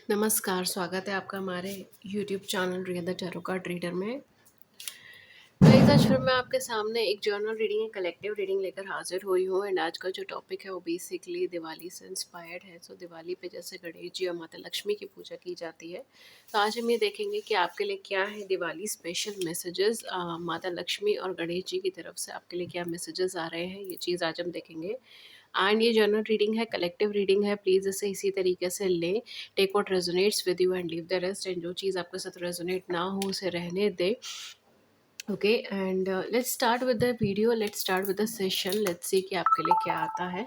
नमस्कार, स्वागत है आपका हमारे YouTube channel real the tarot card reader में। गाइस, आज फिर मैं आपके सामने एक जर्नल रीडिंग, एक कलेक्टिव रीडिंग लेकर हाजिर हुई हूँ। एंड आज का जो टॉपिक है वो बेसिकली दिवाली से इंस्पायर्ड है। सो दिवाली पे जैसे गणेश जी और माता लक्ष्मी की पूजा की जाती है, तो आज हम ये देखेंगे कि आपके लिए क्या है दिवाली स्पेशल मैसेजेस। माता लक्ष्मी और गणेश जी की तरफ से आपके लिए क्या मैसेजेस आ रहे हैं, ये चीज़ आज हम देखेंगे। एंड ये जर्नल रीडिंग है, कलेक्टिव रीडिंग है, प्लीज़ इसे इसी तरीके से लें। Take what resonates with you and leave the rest. And जो चीज़ आपके साथ रेजोनेट ना हो उसे रहने दें। Okay, and let's start with the video, let's start with the session, let's see कि आपके लिए क्या आता है।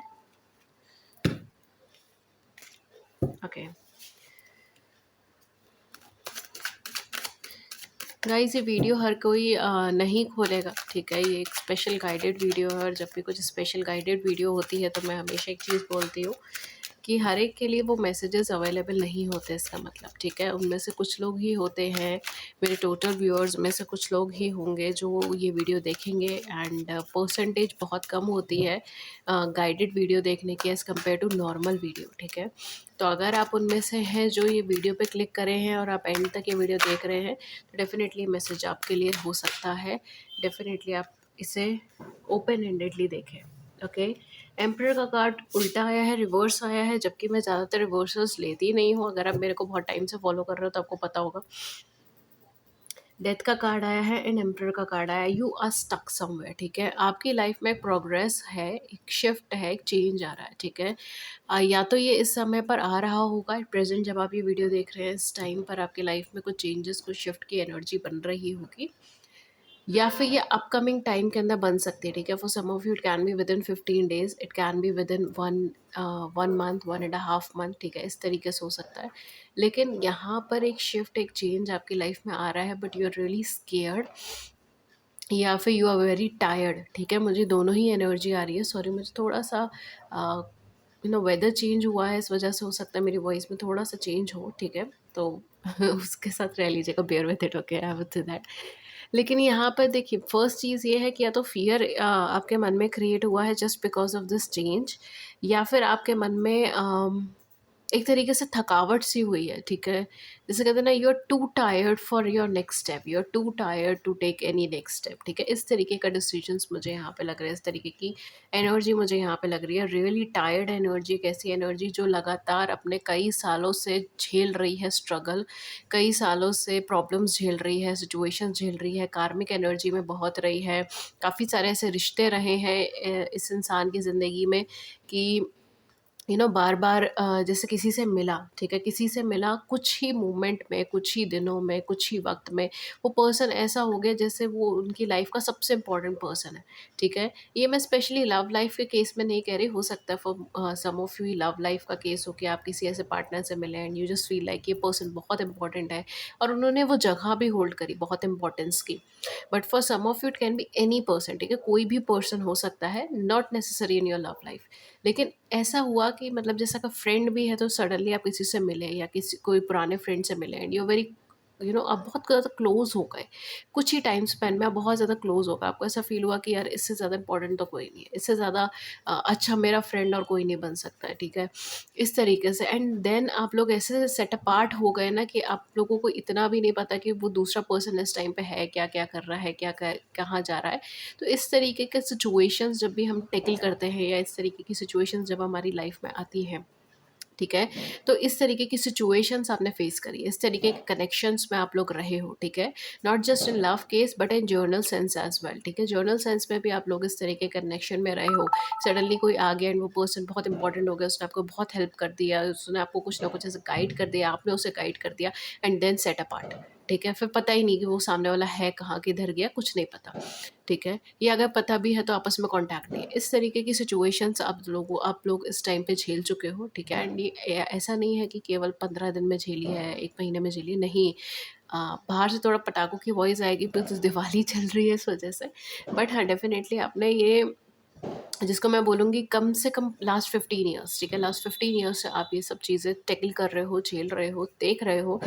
ओके गाइस, ये वीडियो हर कोई नहीं खोलेगा, ठीक है। ये एक स्पेशल गाइडेड वीडियो है, और जब भी कुछ स्पेशल गाइडेड वीडियो होती है तो मैं हमेशा एक चीज़ बोलती हूँ कि हर एक के लिए वो मैसेजेस अवेलेबल नहीं होते, इसका मतलब, ठीक है। उनमें से कुछ लोग ही होते हैं, मेरे टोटल व्यूअर्स में से कुछ लोग ही होंगे जो ये वीडियो देखेंगे। एंड परसेंटेज बहुत कम होती है गाइडेड वीडियो देखने की as compared to normal video, ठीक है। तो अगर आप उनमें से हैं जो ये वीडियो पे क्लिक करे हैं और आप एंड तक ये वीडियो देख रहे हैं, तो डेफिनेटली मैसेज आपके लिए हो सकता है। डेफिनेटली आप इसे ओपन एंडेडली देखें। ओके, एम्परर का कार्ड उल्टा आया है, रिवर्स आया है, जबकि मैं ज़्यादातर रिवर्सल्स लेती नहीं हूँ। अगर आप मेरे को बहुत टाइम से फॉलो कर रहे हो तो आपको पता होगा। डेथ का कार्ड आया है एंड एम्परर का कार्ड आया है। यू आर स्टक समवेयर, ठीक है। आपकी लाइफ में प्रोग्रेस है, एक शिफ्ट है, एक चेंज आ रहा है, ठीक है। या तो ये इस समय पर आ रहा होगा, प्रेजेंट जब आप ये वीडियो देख रहे हैं, इस टाइम पर आपकी लाइफ में कुछ चेंजेस, कुछ शिफ्ट की एनर्जी बन रही होगी, या फिर ये अपकमिंग टाइम के अंदर बन सकती है, ठीक है। For some of you it can be within 15 days, it can be within one month, 1.5 month, ठीक है। इस तरीके से हो सकता है। लेकिन यहाँ पर एक शिफ्ट, एक चेंज आपकी लाइफ में आ रहा है, but you are really scared, या फिर यू आर वेरी टायर्ड, ठीक है। मुझे दोनों ही एनर्जी आ रही है। सॉरी, मुझे थोड़ा सा वेदर चेंज हुआ है, इस वजह से हो सकता है मेरी वॉइस में थोड़ा सा चेंज हो, ठीक है। तो उसके साथ रह लीजिएगा, bear with it, okay, I will do that. लेकिन यहाँ पर देखिए, फर्स्ट चीज़ ये है कि या तो फियर आपके मन में क्रिएट हुआ है just because of this change, या फिर आपके मन में एक तरीके से थकावट सी हुई है, ठीक है। जैसे कहते हैं ना, you are too tired for your next step, you are too tired to take any next step, ठीक है। इस तरीके का डिसीजंस मुझे यहाँ पे लग रहा है, इस तरीके की एनर्जी मुझे यहाँ पे लग रही है। रियली टायर्ड एनर्जी, एक ऐसी एनर्जी जो लगातार अपने कई सालों से झेल रही है स्ट्रगल, कई सालों से प्रॉब्लम्स झेल रही है, सिचुएशंस झेल रही है, कार्मिक एनर्जी में बहुत रही है। काफ़ी सारे ऐसे रिश्ते रहे हैं इस इंसान की ज़िंदगी में कि बार बार जैसे किसी से मिला, ठीक है, किसी से मिला, कुछ ही मोमेंट में, कुछ ही दिनों में, कुछ ही वक्त में वो पर्सन ऐसा हो गया जैसे वो उनकी लाइफ का सबसे इम्पोर्टेंट पर्सन है, ठीक है। ये मैं स्पेशली लव लाइफ के केस में नहीं कह रही, हो सकता है for some of you love life का केस हो कि आप किसी ऐसे पार्टनर से मिले and you just feel like ये पर्सन बहुत इंपॉर्टेंट है, और उन्होंने वो जगह भी होल्ड करी बहुत इंपॉर्टेंस की। But for some of you it can be any person, ठीक है, कोई भी पर्सन हो सकता है, not necessary in your love life. लेकिन ऐसा हुआ कि मतलब जैसा का फ्रेंड भी है, तो सडनली आप किसी से मिले या किसी कोई पुराने फ्रेंड से मिले एंड यू वेरी आप बहुत ज़्यादा क्लोज हो गए। कुछ ही टाइम स्पेन में आप बहुत ज़्यादा क्लोज हो गए, आपको ऐसा फील हुआ कि यार इससे ज़्यादा इंपॉर्टेंट तो कोई नहीं है, इससे ज़्यादा अच्छा मेरा फ्रेंड और कोई नहीं बन सकता है, ठीक है। इस तरीके से एंड देन आप लोग ऐसे सेट अपार्ट हो गए ना कि आप लोगों को इतना भी नहीं पता कि वो दूसरा पर्सन इस टाइम पे है क्या, क्या कर रहा है, क्या कहाँ जा रहा है। तो इस तरीके के सिचुएशंस जब भी हम टैकल करते हैं, या इस तरीके की सिचुएशंस जब हमारी लाइफ में आती हैं, ठीक है, तो इस तरीके की सिचुएशंस आपने फेस करी, इस तरीके के कनेक्शंस में आप लोग रहे हो, ठीक है। Not just in love case but in general sense as well, ठीक है। जर्नल सेंस में भी आप लोग इस तरीके के कनेक्शन में रहे हो। सडनली कोई आ गया एंड वो पर्सन बहुत इंपॉर्टेंट हो गया, उसने आपको बहुत हेल्प कर दिया, उसने आपको कुछ ना कुछ ऐसे गाइड कर दिया, आपने उसे गाइड कर दिया, एंड देन सेट अपार्ट, ठीक है। फिर पता ही नहीं कि वो सामने वाला है कहाँ, किधर गया, कुछ नहीं पता, ठीक है। या अगर पता भी है तो आपस में कॉन्टैक्ट नहीं है। इस तरीके की सिचुएशंस आप लोग इस टाइम पे झेल चुके हो, ठीक है। एंड ये ऐसा नहीं है कि केवल 15 दिन में झेली है, 1 महीने में झेली है, नहीं। बाहर से थोड़ा पटाखों की वॉइस आएगी, बिकॉज दिवाली चल रही है इस वजह से। बट हाँ, डेफिनेटली आपने ये जिसको मैं बोलूँगी कम से कम लास्ट 15 ईयर्स, ठीक है? लास्ट 15 ईयर्स से आप ये सब चीज़ें टैकल कर रहे हो, झेल रहे हो, देख रहे हो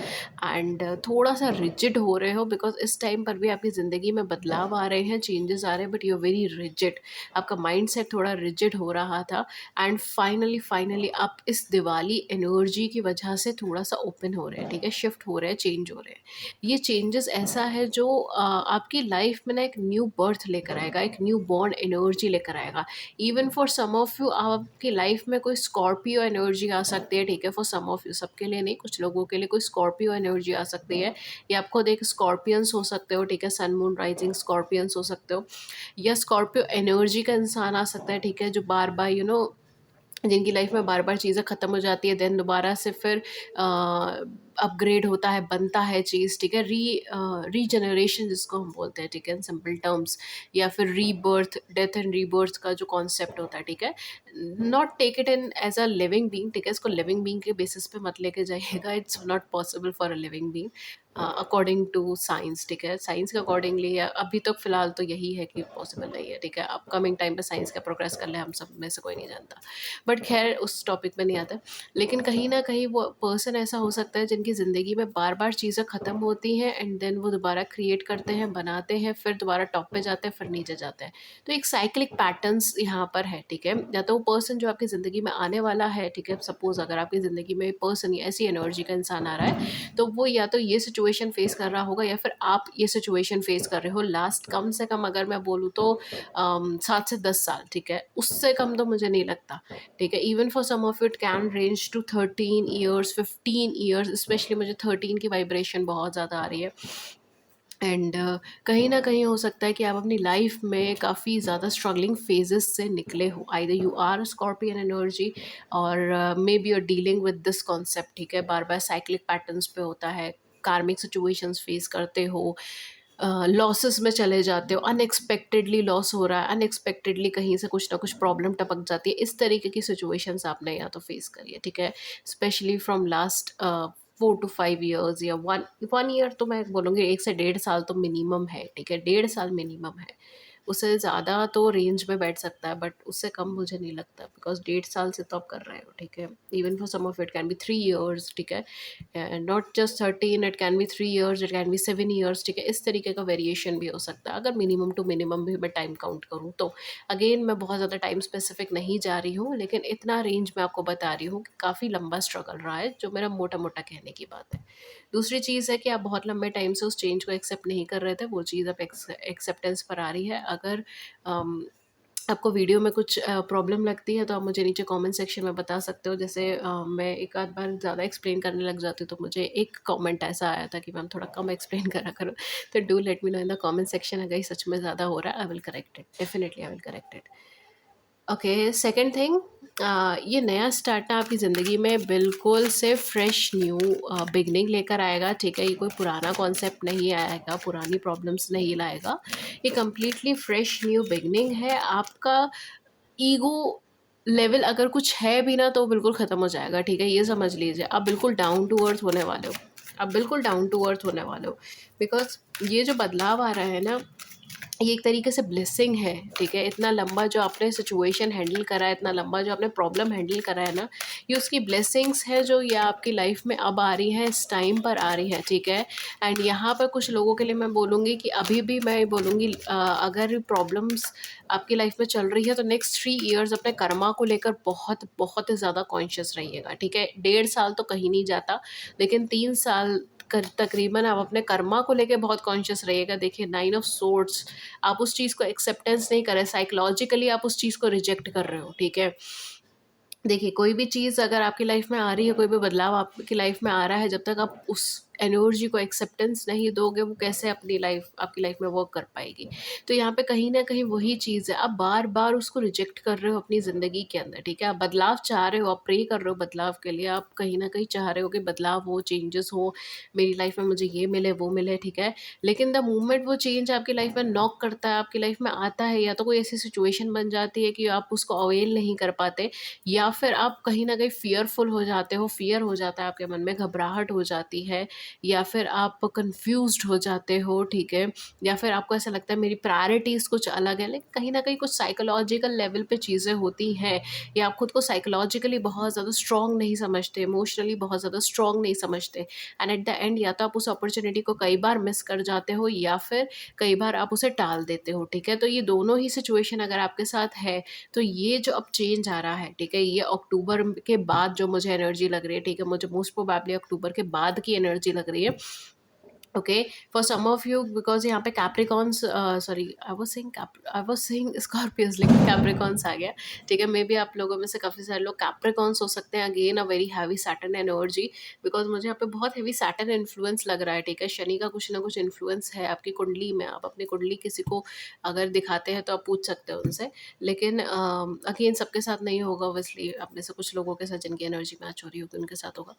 एंड थोड़ा-सा रिजिड हो रहे हो बिकॉज़ इस टाइम पर भी आपकी ज़िंदगी में बदलाव आ रहे हैं, चेंजेस आ रहे हैं but you are very rigid. आपका माइंडसेट थोड़ा रिजिड हो रहा था एंड फाइनली आप इस दिवाली एनर्जी की वजह से थोड़ा-सा ओपन हो रहे हैं, ठीक है? शिफ्ट हो रहे हैं, चेंज हो रहे हैं। ये चेंजेस ऐसा है जो आपकी लाइफ़ में ना एक न्यू बर्थ लेकर आएगा, एक न्यू बॉर्न एनर्जी लेकर आएगा। Even for some of you आपकी लाइफ में कोई स्कॉर्पियो एनर्जी आ सकती है, ठीक है? फॉर सम ऑफ यू, सबके लिए नहीं, कुछ लोगों के लिए कोई स्कॉर्पियो एनर्जी आ सकती है या आप खुद एक स्कॉर्पियंस हो सकते हो, ठीक है? सन मून राइजिंग स्कॉर्पियंस हो सकते हो या स्कॉर्पियो एनर्जी का इंसान आ सकता है, ठीक है? जो बार बार जिनकी लाइफ में बार बार चीज़ें ख़त्म हो जाती है देन दोबारा से फिर अपग्रेड होता है, बनता है चीज़, ठीक है? रीजनरेशन जिसको हम बोलते हैं, ठीक है? इन सिंपल टर्म्स, या फिर रीबर्थ, डेथ एंड रीबर्थ का जो कॉन्सेप्ट होता है, ठीक है? Not take it in as a living being, ठीक है? इसको लिविंग बीइंग के बेसिस पे मत लेके जाइएगा, it's not possible for a living being according to science, ठीक है? साइंस के अकॉर्डिंगली अभी तक फ़िलहाल तो यही है कि पॉसिबल नहीं है, ठीक है? अपकमिंग टाइम पे साइंस का प्रोग्रेस कर ले, हम सब में से कोई नहीं जानता। बट खैर उस टॉपिक में नहीं आता। लेकिन कहीं न कहीं वो पर्सन ऐसा हो सकता है जिनकी ज़िंदगी में बार-बार चीज़ें ख़त्म होती हैं एंड देन वो दोबारा क्रिएट करते हैं, बनाते हैं, फिर दोबारा टॉप पे जाते हैं, फिर नीचे जाते हैं। तो एक साइक्लिक पैटर्न्स यहाँ पर है, ठीक है? या तो वो पर्सन जो आपकी ज़िंदगी में आने वाला है, ठीक है? सपोज़ अगर आपकी ज़िंदगी में पर्सन या ऐसी एनर्जी का इंसान आ रहा है, तो वो या तो ये सिचुएशन फ़ेस कर रहा होगा या फिर आप ये सिचुएशन फ़ेस कर रहे हो लास्ट कम से कम अगर मैं बोलूँ तो 7 से 10 साल, ठीक है? उससे कम तो मुझे नहीं लगता, ठीक है? Even for some of it can range to 13 years, 15 years, specially मुझे 13 की वाइब्रेशन बहुत ज़्यादा आ रही है एंड कहीं न कहीं हो सकता है कि आप अपनी लाइफ में काफ़ी ज़्यादा स्ट्रगलिंग फेजेस से निकले हो। Either you are scorpion energy और maybe you are dealing with this concept, ठीक है? बार-बार साइक्लिक पैटर्न्स पे होता है, कार्मिक सिचुएशंस फेस करते हो, लॉसेस में चले जाते हो, अनएक्सपेक्टेडली लॉस हो रहा है, अनएक्सपेक्टेडली कहीं से कुछ ना कुछ प्रॉब्लम टपक जाती है। इस तरीके की सिचुएशंस आपने या तो फेस करी है, ठीक है? Specially from last 4 to 5 years या 1 ईयर तो मैं बोलूँगी 1 से डेढ़ साल तो मिनिमम है, ठीक है? डेढ़ साल मिनिमम है। उससे ज़्यादा तो रेंज में बैठ सकता है बट उससे कम मुझे नहीं लगता बिकॉज़ डेढ़ साल से तो आप कर रहे हो, ठीक है? Even for some of it can be 3 years, ठीक है? Not just 13, it can be 3 years, it can be 7 years, ठीक है? इस तरीके का वेरिएशन भी हो सकता है अगर मिनिमम टू मिनिमम भी मैं टाइम काउंट करूँ तो। अगेन मैं बहुत ज़्यादा टाइम स्पेसिफिक नहीं जा रही हूँ लेकिन इतना रेंज मैं आपको बता रही हूँ कि काफ़ी लंबा स्ट्रगल रहा है जो मेरा मोटा-मोटा कहने की बात है। दूसरी चीज़ है कि आप बहुत लंबे टाइम से उस चेंज को एक्सेप्ट नहीं कर रहे थे, वो चीज़ अब एक्सेप्टेंस पर आ रही है। अगर अम, आपको वीडियो में कुछ प्रॉब्लम लगती है तो आप मुझे नीचे कमेंट सेक्शन में बता सकते हो। जैसे मैं एक आध बार ज़्यादा एक्सप्लेन करने लग जाती हूँ तो मुझे एक कमेंट ऐसा आया था कि मैम थोड़ा कम एक्सप्लेन करा करो। तो do let me know in the comment section अगर ये सच में ज़्यादा हो रहा है, I will correct it, definitely I will correct it. Okay, second thing, ये नया स्टार्ट ना आपकी ज़िंदगी में बिल्कुल से फ्रेश न्यू बिगनिंग लेकर आएगा, ठीक है? ये कोई पुराना कॉन्सेप्ट नहीं आएगा, पुरानी प्रॉब्लम्स नहीं लाएगा। ये कंप्लीटली फ्रेश न्यू बिगनिंग है। आपका ईगो लेवल अगर कुछ है भी ना तो वो बिल्कुल ख़त्म हो जाएगा, ठीक है? ये समझ लीजिए आप बिल्कुल डाउन टू अर्थ होने वाले हो। आप बिल्कुल डाउन टू अर्थ होने वाले हो बिकॉज़ ये जो बदलाव आ रहा है ना, ये एक तरीके से ब्लेसिंग है, ठीक है? इतना लंबा जो आपने सिचुएशन हैंडल करा है, इतना लंबा जो आपने प्रॉब्लम हैंडल करा है ना, ये उसकी ब्लेसिंग्स है जो ये आपकी लाइफ में अब आ रही हैं, इस टाइम पर आ रही हैं, ठीक है? एंड यहाँ पर कुछ लोगों के लिए मैं बोलूँगी कि अभी भी मैं बोलूँगी अगर प्रॉब्लम्स आपकी लाइफ में चल रही है तो नेक्स्ट 3 इयर्स अपने कर्मा को लेकर बहुत, बहुत ज़्यादा कॉन्शियस रहिएगा, ठीक है? डेढ़ साल तो कहीं नहीं जाता, लेकिन 3 साल तकरीबन आप अपने कर्मा को लेके बहुत कॉन्शियस रहिएगा। देखिए 9 ऑफ सोर्ड्स, आप उस चीज़ को एक्सेप्टेंस नहीं कर रहे, साइकोलॉजिकली आप उस चीज़ को रिजेक्ट कर रहे हो, ठीक है? देखिए, कोई भी चीज़ अगर आपकी लाइफ में आ रही है, कोई भी बदलाव आपकी लाइफ में आ रहा है, जब तक आप उस एनर्जी को एक्सेप्टेंस नहीं दोगे, वो कैसे अपनी लाइफ आपकी लाइफ में वर्क कर पाएगी। तो यहाँ पे कहीं न कहीं वही चीज़ है, आप बार-बार उसको रिजेक्ट कर रहे हो अपनी ज़िंदगी के अंदर, ठीक है? आप बदलाव चाह रहे हो, आप प्रे कर रहे हो बदलाव के लिए, आप कहीं न कहीं चाह रहे हो कि बदलाव हो, चेंजेस हो, मेरी लाइफ में मुझे ये मिले, वो मिले, ठीक है? लेकिन द मोमेंट वो चेंज आपकी लाइफ में नॉक करता है, आपकी लाइफ में आता है या तो कोई ऐसी सिचुएशन बन जाती है कि आप उसको अवेल नहीं कर पाते या फिर आप कहीं न कहीं फ़ियरफुल हो जाते हो, फ़ियर हो जाता है आपके मन में, घबराहट हो जाती है या फिर आप कन्फ्यूज़्ड हो जाते हो, ठीक है? या फिर आपको ऐसा लगता है मेरी प्रायोरिटीज़ कुछ अलग है, लेकिन कहीं न कहीं कुछ साइकोलॉजिकल लेवल पे चीज़ें होती हैं, या आप खुद को साइकोलॉजिकली बहुत ज़्यादा स्ट्रॉन्ग नहीं समझते, इमोशनली बहुत ज़्यादा स्ट्रॉन्ग नहीं समझते, एंड एट द एंड या तो आप उस अपॉर्च्युनिटी को कई बार मिस कर जाते हो, या फिर कई बार आप उसे टाल देते हो, ठीक है? तो ये दोनों ही सिचुएशन अगर आपके साथ है, तो ये जो अब चेंज आ रहा है, ठीक है? ये अक्टूबर के बाद जो मुझे एनर्जी लग रही है, ठीक है? मुझे मोस्ट प्रोबेबली अक्टूबर के बाद की एनर्जी लग रही है। Okay, for some of you, because यहाँ पे Capricorns, sorry, I was saying Scorpions, लेकिन कैप्रिकॉन्स आ गया, ठीक है? मे बी आप लोगों में से काफ़ी सारे लोग कैप्रिकॉन्स हो सकते हैं। Again a very heavy Saturn energy, because मुझे यहाँ पे बहुत हेवी सैटर्न इन्फ्लुएंस लग रहा है, ठीक है? शनि का कुछ ना कुछ इन्फ्लुएंस है आपकी कुंडली में। आप अपनी कुंडली किसी को अगर दिखाते हैं तो आप पूछ सकते हो उनसे, लेकिन अगेन सबके साथ नहीं होगा ऑब्वियसली, आप में से कुछ लोगों के साथ जिनकी एनर्जी मैच हो रही होगी उनके साथ होगा।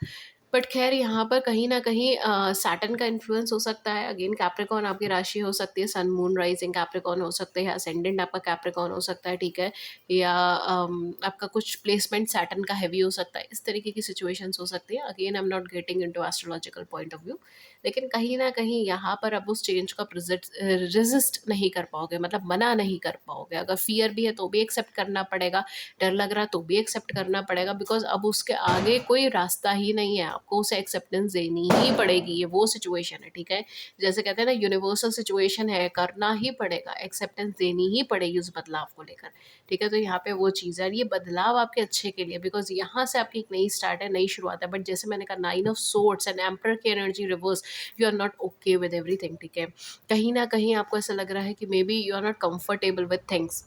बट ख़ैर यहाँ पर कहीं न कहीं सैटर्न का इन्फ्लुएंस हो सकता है। अगेन कैप्रिकॉर्न आपकी राशि हो सकती है, सन, मून, राइज़िंग कैप्रिकॉर्न हो सकते हैं, असेंडेंट आपका कैप्रिकॉर्न हो सकता है, ठीक है? या आपका कुछ प्लेसमेंट सैटर्न का हेवी हो सकता है। इस तरीके की सिचुएशंस हो सकती है। Again I am not getting into astrological point of view, लेकिन कहीं न कहीं यहाँ पर आप उस चेंज को रेज़िस्ट नहीं कर पाओगे, मतलब मना नहीं कर पाओगे। अगर फ़ियर भी है तो भी एक्सेप्ट करना पड़ेगा, डर लग रहा है तो भी एक्सेप्ट करना पड़ेगा, बिकॉज़ अब उसके आगे कोई रास्ता ही नहीं है, आपको उसे एक्सेप्टेंस देनी ही पड़ेगी, ये वो सिचुएशन है, ठीक है? जैसे कहते हैं ना, यूनिवर्सल सिचुएशन है, करना ही पड़ेगा, एक्सेप्टेंस देनी ही पड़ेगी उस बदलाव को लेकर, ठीक है? तो यहाँ पे वो चीज़ है, और ये बदलाव आपके अच्छे के लिए, बिकॉज़ यहाँ से आपकी एक नई स्टार्ट है, नई शुरुआत है। बट जैसे मैंने कहा, 9 ऑफ सोर्ड्स एंड एम्परर की energy reverse, you are not okay with everything, ठीक है? कहीं न कहीं आपको ऐसा लग रहा है कि maybe you are not comfortable with things.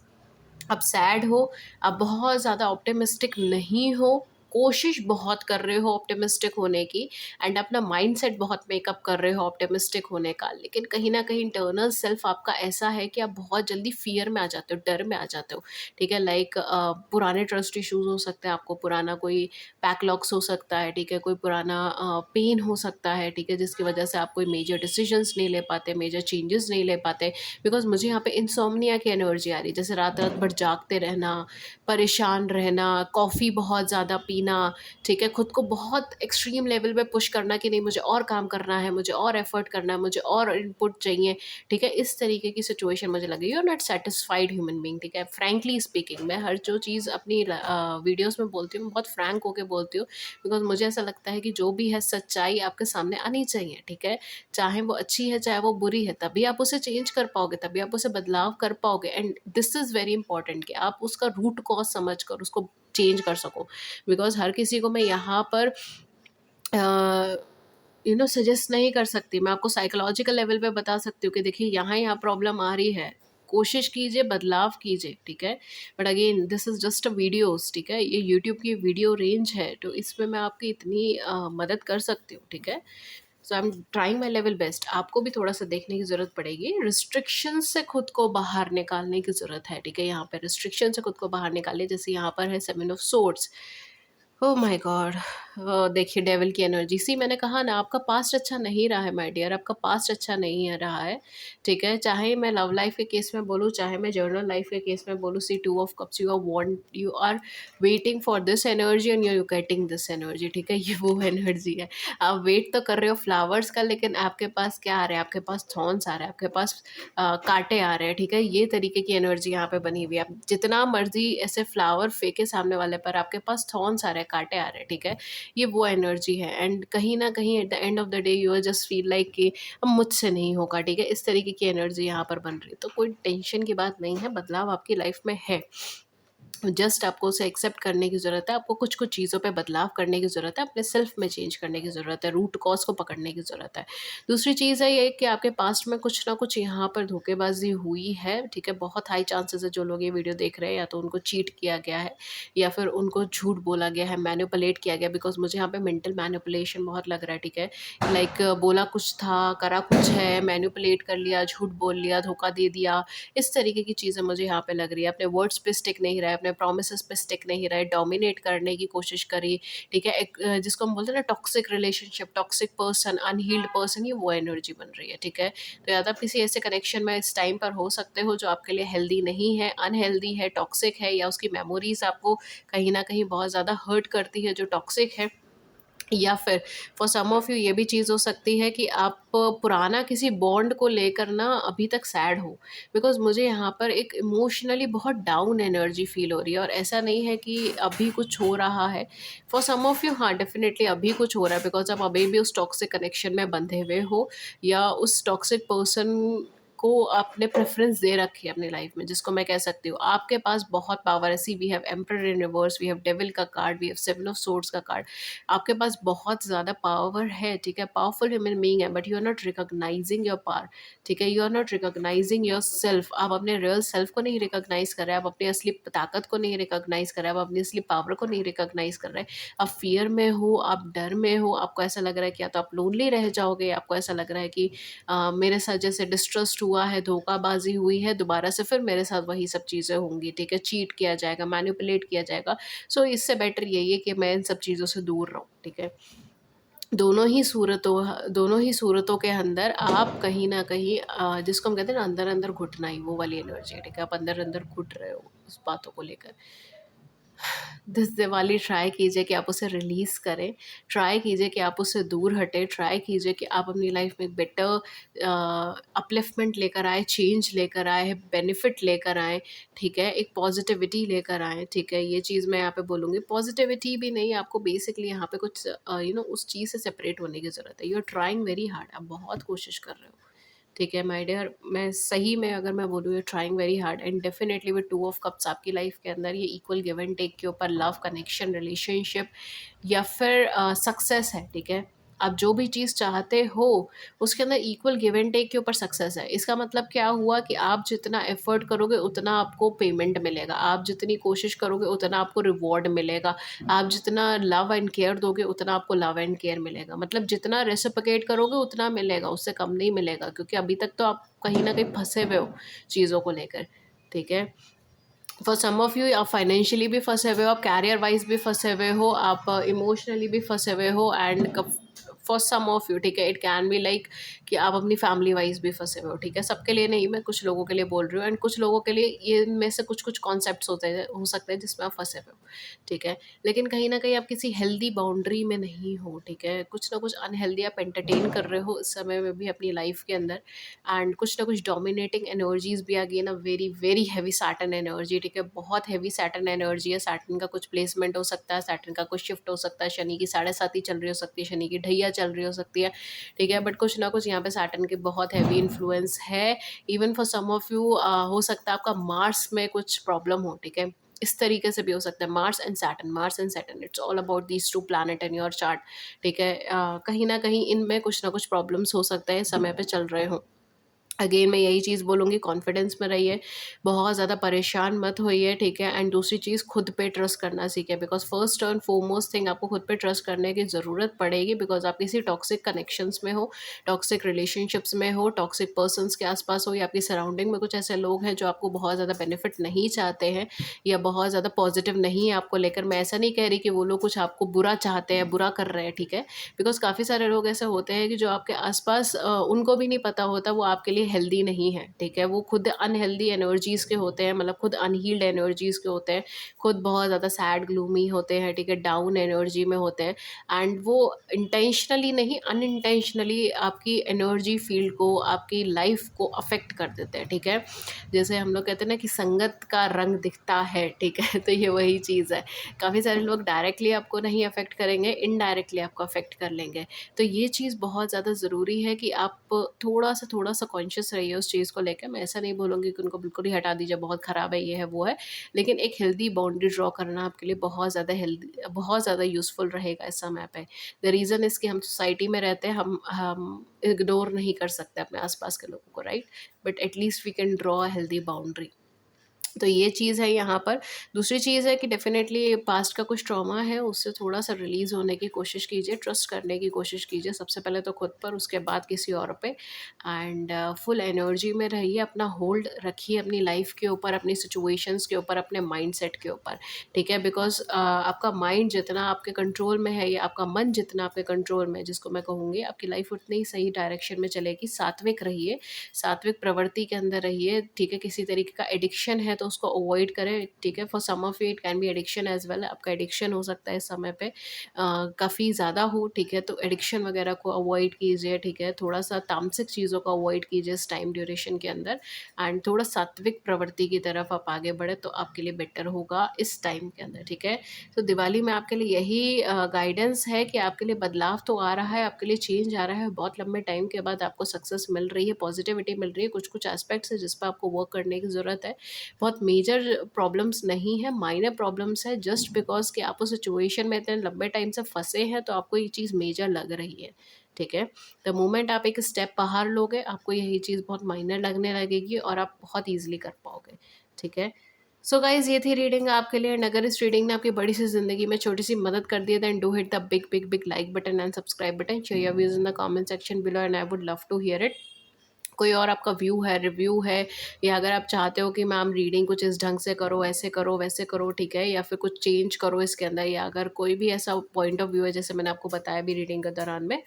आप सैड हो, आप बहुत ज़्यादा ऑप्टिमिस्टिक नहीं हो, कोशिश बहुत कर रहे हो ऑप्टिमिस्टिक होने की, एंड अपना माइंडसेट बहुत मेकअप कर रहे हो ऑप्टिमिस्टिक होने का, लेकिन कहीं न कहीं इंटरनल सेल्फ आपका ऐसा है कि आप बहुत जल्दी फ़ियर में आ जाते हो, डर में आ जाते हो, ठीक है? लाइक पुराने ट्रस्ट इश्यूज़ हो सकते हैं, आपको पुराना कोई बैकलॉग्स हो सकता है, ठीक है? कोई पुराना पेन हो सकता है, ठीक है? जिसकी वजह से आप कोई मेजर डिसीजंस नहीं ले पाते, मेजर चेंजेस नहीं ले पाते, बिकॉज़ मुझे यहाँ पे इनसोम्निया की एनर्जी आ रही है, जैसे रात-रात भर जागते रहना, परेशान रहना, कॉफ़ी बहुत ज़्यादा पीना, ठीक है? खुद को बहुत एक्सट्रीम लेवल पे पुश करना कि नहीं, मुझे और काम करना है, मुझे और एफ़र्ट करना है, मुझे और इनपुट चाहिए, ठीक है? इस तरीके की सिचुएशन मुझे लगी। You are not satisfied human being, ठीक है? फ्रैंकली स्पीकिंग, मैं हर जो चीज़ अपनी वीडियोज़ में बोलती हूँ, मैं बहुत फ्रैंक होके बोलती हूँ, बिकॉज़ मुझे ऐसा लगता है कि जो भी है सच्चाई आपके सामने आनी चाहिए, ठीक है? चाहे वो अच्छी है, चाहे वो बुरी है, तभी आप उसे चेंज कर पाओगे, तभी आप उसे बदलाव कर पाओगे, and this is very important कि आप उसका रूट कॉज़ समझ कर उसको चेंज कर सको। बिकॉज़ हर किसी को मैं यहाँ पर सजेस्ट नहीं कर सकती, मैं आपको साइकोलॉजिकल लेवल पे बता सकती हूँ कि देखिए यहाँ-यहाँ प्रॉब्लम आ रही है, कोशिश कीजिए, बदलाव कीजिए, ठीक है? But again this is just a videos, ठीक है? ये यूट्यूब की वीडियो रेंज है, तो इसमें मैं आपकी इतनी मदद कर सकती हूँ, ठीक है? So I am trying my level best. आपको भी थोड़ा सा देखने की ज़रूरत पड़ेगी, रिस्ट्रिक्शन से खुद को बाहर निकालने की ज़रूरत है, ठीक है? यहाँ पे रिस्ट्रिक्शन से खुद को बाहर निकालिए, जैसे यहाँ पर है 7 of swords. Oh my God! देखिए डेविल की एनर्जी, सी मैंने कहा ना, आपका पास्ट अच्छा नहीं रहा है माय डियर, आपका पास्ट अच्छा नहीं है रहा है, ठीक है? चाहे मैं लव लाइफ के केस में बोलूँ, चाहे मैं जर्नल लाइफ के केस में बोलूँ, see 2 of cups, you are waiting for this energy and you are getting this energy, ठीक है? ये वो एनर्जी है। आप वेट तो कर रहे हो फ्लावर्स का, लेकिन आपके पास क्या आ रहा है? आपके पास थॉर्न्स आ रहा है, आपके पास काँटे आ रहे हैं, ठीक है? ये तरीके की एनर्जी यहाँ पे बनी हुई है। आप जितना मर्ज़ी ऐसे फ्लावर फेंके सामने वाले पर, आपके पास थॉर्न्स आ रहे हैं, काँटे आ रहे हैं, ठीक है? ये वो एनर्जी है, एंड कहीं न कहीं at the end of the day you are just feel like कि अब मुझसे नहीं होगा, ठीक है? इस तरीके की एनर्जी यहाँ पर बन रही है। तो कोई टेंशन की बात नहीं है, बदलाव आपकी लाइफ़ में है। जस्ट आपको उसे एक्सेप्ट करने की ज़रूरत है, आपको कुछ-कुछ चीज़ों पे बदलाव करने की ज़रूरत है, अपने सेल्फ में चेंज करने की ज़रूरत है, रूट कॉज़ को पकड़ने की ज़रूरत है। दूसरी चीज़ है ये कि आपके पास्ट में कुछ ना कुछ यहाँ पर धोखेबाज़ी हुई है, ठीक है? बहुत हाई चांसेस है जो लोग ये वीडियो देख रहे हैं, या तो उनको चीट किया गया है, या फिर उनको झूठ बोला गया है, मैनिपुलेट किया गया, बिकॉज़ मुझे यहाँ पे मेंटल मैनिपुलेशन बहुत लग रहा है, ठीक है? लाइक बोला कुछ था, करा कुछ है, मैनिपुलेट कर लिया, झूठ बोल लिया, धोखा दे दिया, इस तरीके की चीज़ें मुझे यहाँ पे लग रही है। अपने वर्ड्स पे स्टिक नहीं रहे, अपने प्रोमिसेस पे स्टिक नहीं रहे, डोमिनेट करने की कोशिश करी, ठीक है? एक जिसको हम बोलते हैं ना, toxic relationship, toxic person, unhealed person, ये वो एनर्जी बन रही है, ठीक है? तो या तो आप किसी ऐसे कनेक्शन में इस टाइम पर हो सकते हो जो आपके लिए हेल्दी नहीं है, अनहेल्दी है, टॉक्सिक है, या उसकी मेमोरीज़ आपको कहीं न कहीं बहुत ज़्यादा हर्ट करती है, जो टॉक्सिक है। या फिर फॉर सम ऑफ यू ये भी चीज़ हो सकती है कि आप पुराना किसी बॉन्ड को लेकर ना अभी तक सैड हो, बिकॉज मुझे यहाँ पर एक इमोशनली बहुत डाउन एनर्जी फील हो रही है। और ऐसा नहीं है कि अभी कुछ हो रहा है, फॉर सम ऑफ यू हाँ डेफिनेटली अभी कुछ हो रहा है, बिकॉज आप अभी भी उस टॉक्सिक कनेक्शन में बंधे हुए हो, या उस टॉक्सिक पर्सन को आपने प्रेफरेंस दे रखी है अपनी लाइफ में, जिसको मैं कह सकती हूँ आपके पास बहुत पावर है। See we have emperor in reverse, we have devil का card, we have seven of swords का कार्ड। आपके पास बहुत ज़्यादा पावर है, ठीक है, पावरफुल ह्यूमन बीइंग है, but you are not recognising your power, ठीक है, you are not recognising yourself. आप अपने रियल सेल्फ को नहीं रिकॉग्नाइज कर रहे, आप अपनी असली ताकत को नहीं रिकॉग्नाइज कर रहे, आप अपनी असली पावर को नहीं रिकॉग्नाइज कर रहे। आप फियर में हो, आप डर में हो, आपको ऐसा लग रहा है कि या तो आप लोनली रह जाओगे, आपको ऐसा लग रहा है कि मेरे साथ जैसे डिस्ट्रस्ट हुआ है, धोखाबाजी हुई है, दोबारा से फिर मेरे साथ वही सब चीज़ें होंगी, ठीक है, चीट किया जाएगा, मैनिपुलेट किया जाएगा। सो इससे बेटर यही है कि मैं इन सब चीज़ों से दूर रहूँ, ठीक है। दोनों ही सूरतों के अंदर आप कहीं न कहीं जिसको हम कहते हैं ना अंदर-अंदर घुटना ही, वो वाली एनर्जी है, ठीक है? आप अंदर-अंदर घुट रहे हो उस बातों को लेकर। दिस दिवाली ट्राई कीजिए कि आप उसे रिलीज़ करें, ट्राई कीजिए कि आप उससे दूर हटें, ट्राई कीजिए कि आप अपनी लाइफ़ में एक बेटर अपलिफ्टमेंट लेकर आएँ, चेंज लेकर आएँ, बेनिफिट लेकर आएँ, ठीक है? एक पॉज़िटिविटी लेकर आएँ, ठीक है? ये चीज़ मैं यहाँ पे बोलूँगी। पॉज़िटिविटी भी नहीं, आपको बेसिकली यहाँ पे कुछ उस चीज़ से सेपरेट होने की ज़रूरत है। You are trying very hard, आप बहुत कोशिश कर रहे हो। ठीक है माय डियर, मैं सही में अगर मैं बोलूँ you trying very hard, and definitely with two of cups आपकी लाइफ के अंदर ये इक्वल गिव एंड टेक के ऊपर लव, कनेक्शन, रिलेशनशिप या फिर सक्सेस है, ठीक है। आप जो भी चीज़ चाहते हो उसके अंदर इक्वल गिव एंड टेक के ऊपर सक्सेस है। इसका मतलब क्या हुआ कि आप जितना एफर्ट करोगे उतना आपको पेमेंट मिलेगा, आप जितनी कोशिश करोगे उतना आपको रिवॉर्ड मिलेगा, आप जितना लव एंड केयर दोगे उतना आपको लव एंड केयर मिलेगा। मतलब जितना रेसिप्रोकेट करोगे उतना मिलेगा, उससे कम नहीं मिलेगा, क्योंकि अभी तक तो आप कहीं ना कहीं फंसे हुए हो चीज़ों को लेकर, ठीक है। फॉर सम ऑफ यू आप फाइनेंशियली भी फंसे हुए हो, आप कैरियर वाइज भी फंसे हुए हो, आप इमोशनली भी फंसे हुए हो, and for some of you, ठीक है, इट कैन बी लाइक कि आप अपनी फैमिली वाइज भी फंसे हुए हो, ठीक है। सबके लिए नहीं, मैं कुछ लोगों के लिए बोल रही हूँ, एंड कुछ लोगों के लिए ये इनमें से कुछ कुछ कॉन्सेप्ट्स होते हैं, हो सकते हैं जिसमें आप फंसे हुए हो, ठीक है। लेकिन कहीं ना कहीं आप किसी हेल्दी बाउंड्री में नहीं हो, ठीक है, कुछ ना कुछ अनहेल्दी आप एंटरटेन कर रहे हो इस समय में भी अपनी लाइफ के अंदर, एंड कुछ ना कुछ डोमिनेटिंग एनर्जीज भी आ गई ना, very very heavy Saturn energy, ठीक है, बहुत हैवी सैटर्न एनर्जी है। सैटर्न का कुछ प्लेसमेंट हो सकता है, सैटर्न का कुछ शिफ्ट हो सकता है, शनि की 7.5 चल रही हो सकती है, शनि की ढैया चल रही हो सकती है, ठीक है, बट कुछ ना कुछ यहाँ पे सैटर्न की बहुत हैवी इन्फ्लुएंस है। Even for some of you हो सकता है आपका मार्स में कुछ प्रॉब्लम हो, ठीक है, इस तरीके से भी हो सकता है। Mars and Saturn, Mars and Saturn, it's all about these two planet in your chart, ठीक है। कहीं ना कहीं इनमें कुछ ना कुछ प्रॉब्लम्स हो सकते हैं, समय पे चल रहे हो। अगेन मैं यही चीज़ बोलूँगी, कॉन्फिडेंस में रहिए, बहुत ज़्यादा परेशान मत होइए, ठीक है। एंड दूसरी चीज़, खुद पे ट्रस्ट करना सीखें, because first and foremost thing आपको खुद पे ट्रस्ट करने की ज़रूरत पड़ेगी, बिकॉज आप किसी टॉक्सिक कनेक्शंस में हो, टॉक्सिक रिलेशनशिप्स में हो, टॉक्सिक पर्सन्स के आसपास हो, या आपकी सराउंडिंग में कुछ ऐसे लोग हैं जो आपको बहुत ज़्यादा बेनिफिट नहीं चाहते हैं या बहुत ज़्यादा पॉजिटिव नहीं है आपको लेकर। मैं ऐसा नहीं कह रही कि वो लोग कुछ आपको बुरा चाहते हैं, बुरा कर रहे हैं, ठीक है, बिकॉज काफ़ी सारे लोग ऐसे होते हैं कि जो आपके आसपास उनको भी नहीं पता होता वो आपके लिए हेल्दी नहीं है, ठीक है, वो खुद अनहेल्दी एनर्जीज़ के होते हैं, मतलब खुद अनहील्ड एनर्जीज़ के होते हैं, खुद बहुत ज़्यादा सैड ग्लूमी होते हैं, ठीक है, डाउन एनर्जी में होते हैं, एंड वो इंटेंशनली नहीं अनइंटेंशनली आपकी एनर्जी फील्ड को, आपकी लाइफ को अफेक्ट कर देते हैं, ठीक है। जैसे हम लोग कहते हैं ना कि संगत का रंग दिखता है, ठीक है, तो ये वही चीज़ है। काफ़ी सारे लोग डायरेक्टली आपको नहीं अफेक्ट करेंगे, इनडायरेक्टली आपको अफेक्ट कर लेंगे। तो ये चीज़ बहुत ज़्यादा ज़रूरी है कि आप थोड़ा सा कॉन्शियस रहिए उस चीज़ को लेकर। मैं ऐसा नहीं बोलूँगी कि उनको बिल्कुल ही हटा दीजिए, बहुत ख़राब है, ये है, वो है, लेकिन एक हेल्दी बाउंड्री ड्रॉ करना आपके लिए बहुत ज़्यादा यूज़फुल रहेगा इस समय पे। द रीज़न इज़ कि हम सोसाइटी में रहते हैं, हम इग्नोर नहीं कर सकते अपने आस-पास के लोगों को, right? But at least we can draw a healthy boundary. तो ये चीज़ है यहाँ पर। दूसरी चीज़ है कि डेफ़िनेटली पास्ट का कुछ ट्रॉमा है, उससे थोड़ा-सा रिलीज़ होने की कोशिश कीजिए, ट्रस्ट करने की कोशिश कीजिए, सबसे पहले तो खुद पर, उसके बाद किसी और पे, एंड फुल एनर्जी में रहिए, अपना होल्ड रखिए अपनी लाइफ़ के ऊपर, अपनी सिचुएशंस के ऊपर, अपने माइंडसेट के ऊपर, ठीक है? बिकॉज़ आपका माइंड जितना आपके कंट्रोल में है, या आपका मन जितना आपके कंट्रोल में है, जिसको मैं कहूँगी, आपकी लाइफ़ उतनी ही सही डायरेक्शन में चलेगी। सात्विक रहिए, सात्विक प्रवृत्ति के अंदर रहिए, ठीक है? किसी तरीके का एडिक्शन है तो तो उसको अवॉइड करें, ठीक है। For some of it can be addiction as well, आपका एडिक्शन हो सकता है इस समय पे काफ़ी ज़्यादा हो, ठीक है। तो एडिक्शन वगैरह को अवॉइड कीजिए, ठीक है। थोड़ा सा तामसिक चीज़ों को अवॉइड कीजिए इस टाइम ड्यूरेशन के अंदर, एंड थोड़ा सात्विक प्रवृत्ति की तरफ आप आगे बढ़े तो आपके लिए बेटर होगा इस टाइम के अंदर, ठीक है। तो दिवाली में आपके लिए यही गाइडेंस है कि आपके लिए बदलाव तो आ रहा है, आपके लिए चेंज आ रहा है, बहुत लंबे टाइम के बाद आपको सक्सेस मिल रही है, पॉजिटिविटी मिल रही है, कुछ कुछ एस्पेक्ट्स है जिस पर आपको वर्क करने की ज़रूरत है। बहुत मेजर प्रॉब्लम्स नहीं है, माइनर प्रॉब्लम्स है, जस्ट बिकॉज कि आप उस सिचुएशन में इतने लंबे टाइम से फंसे हैं तो आपको ये चीज़ मेजर लग रही है, ठीक है। द मोमेंट आप एक स्टेप बाहर लोगे आपको यही चीज़ बहुत माइनर लगने लगेगी और आप बहुत ईजिली कर पाओगे, ठीक है। सो गाइज ये थी रीडिंग आपके लिए, एंड अगर इस रीडिंग ने आपकी बड़ी सी जिंदगी में छोटी सी मदद कर दी है then do hit the big big big like button and subscribe button, share your views in the comment section below and I would love to hear it. कोई और आपका व्यू है, रिव्यू है, या अगर आप चाहते हो कि मैम रीडिंग कुछ इस ढंग से करो, ऐसे करो, वैसे करो, ठीक है, या फिर कुछ चेंज करो इसके अंदर, या अगर कोई भी ऐसा पॉइंट ऑफ व्यू है जैसे मैंने आपको बताया भी रीडिंग के दौरान में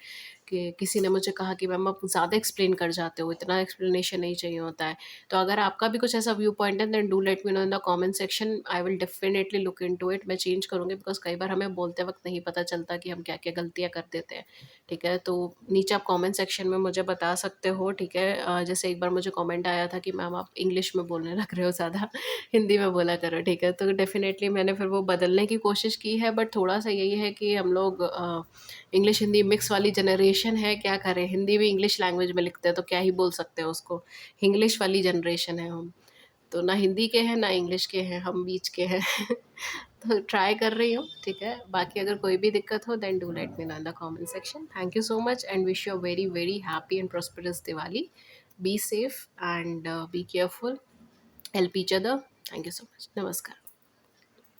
कि किसी ने मुझे कहा कि मैम आप ज़्यादा एक्सप्लेन कर जाते हो, इतना एक्सप्लेनेशन नहीं चाहिए होता है। तो अगर आपका भी कुछ ऐसा व्यू पॉइंट है then do let me know in the comment section, I will definitely look into it. मैं चेंज करूँगी बिकॉज कई बार हमें बोलते वक्त नहीं पता चलता कि हम क्या क्या गलतियाँ कर देते हैं, ठीक है। तो नीचे आप कमेंट सेक्शन में मुझे बता सकते हो, ठीक है। जैसे एक बार मुझे कमेंट आया था कि मैम आप इंग्लिश में बोलने लग रहे हो ज़्यादा, हिंदी में बोला करो, ठीक है। तो डेफिनेटली मैंने फिर वो बदलने की कोशिश की है, बट थोड़ा सा यही है कि हम लोग इंग्लिश हिंदी मिक्स वाली जनरेशन है, क्या करें, हिंदी भी इंग्लिश लैंग्वेज में लिखते हैं तो क्या ही बोल सकते हैं उसको, इंग्लिश वाली जनरेशन है हम। तो ना हिंदी के हैं ना इंग्लिश के हैं, हम बीच के हैं। तो ट्राई कर रही हूँ, ठीक है। बाकी अगर कोई भी दिक्कत हो then do let me know in the comment section. Thank you so much and wish you a very very happy and prosperous Diwali. Be safe and be careful, help each other. Thank you so much, नमस्कार।